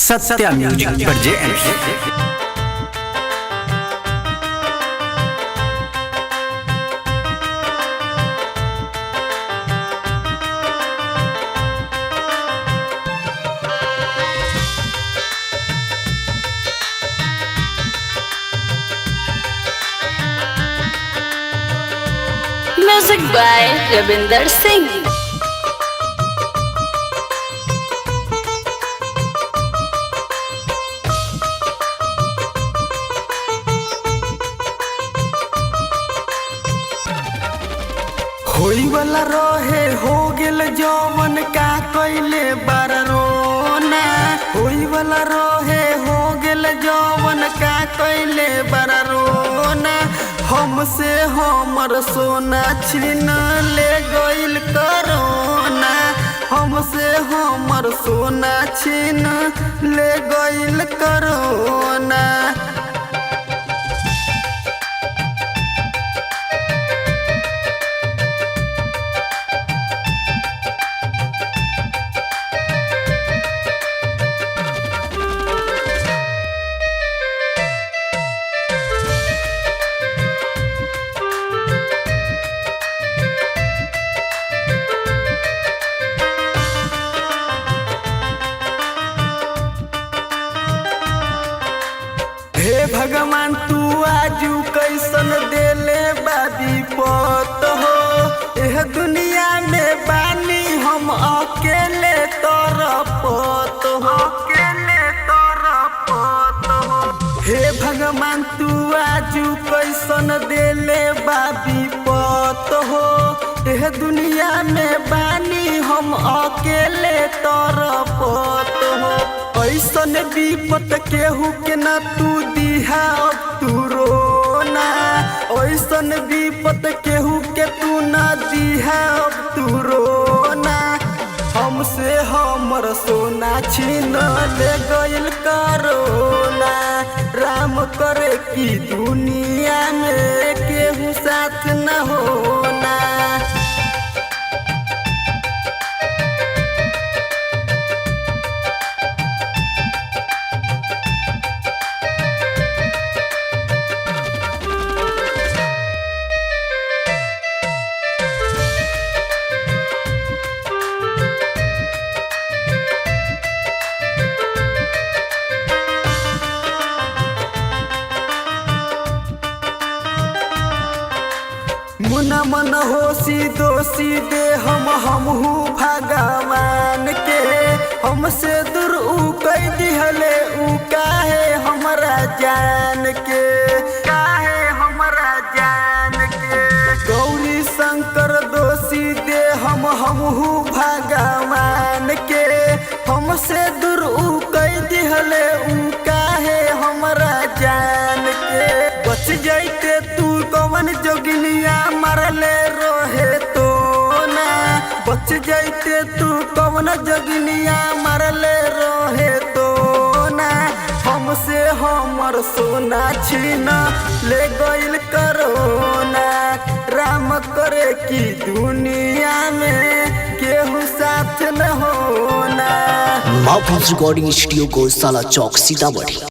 सत्या music presents. Music by Ravinder Singh. होई वाला रहे हो गेल जवन का कइले बाररोना। होई वाला रहे हो गेल जवन का कइले बाररोना। हमसे हमर सोना छीन ले गइल करोना। हमसे हमर सोना छीन ले गइल करोना। हे भगवान तू आजू कैसन देले बादी पत हो। एह दुनिया में बानी हम अकेले तरपत हो। अकेले तरपत हो। हे भगवान तू आजू कैसन देले बादी पत हो। एह दुनिया में बानी हम अकेले तरपत हो। ऐसन विपत केहू के ना तू दिहा अब तू रोना। ऐसन विपत केहू के तू ना दिहा अब तू रोना। हमसे हमर सोना छीन ले गइल करोना। राम करे की दुनिया में केहू साथ न होना। मुना मन होशी दोषी दे हमहू भगवान के। हमसे दूर ऊ कई दिहले ऊ काहे हमरा जान के। काहे हमरा जान के। गौरी शंकर दोषी दे हमहू भगवान के। हमसे दूर ऊ कई दिहले ऊ काहे हमरा जान के। बच जाइते तू कवन जोगिनिया मरले रोहे तो ना। बच जाइते तू कवन जोगिनिया मरले रोहे तो ना। हमसे हमर सोना छीन ले गइल करोना। राम करे की दुनिया में केहू साथ न होना। माफी रिकॉर्डिंग स्टूडियो को साला चौक सीतामढ़ी।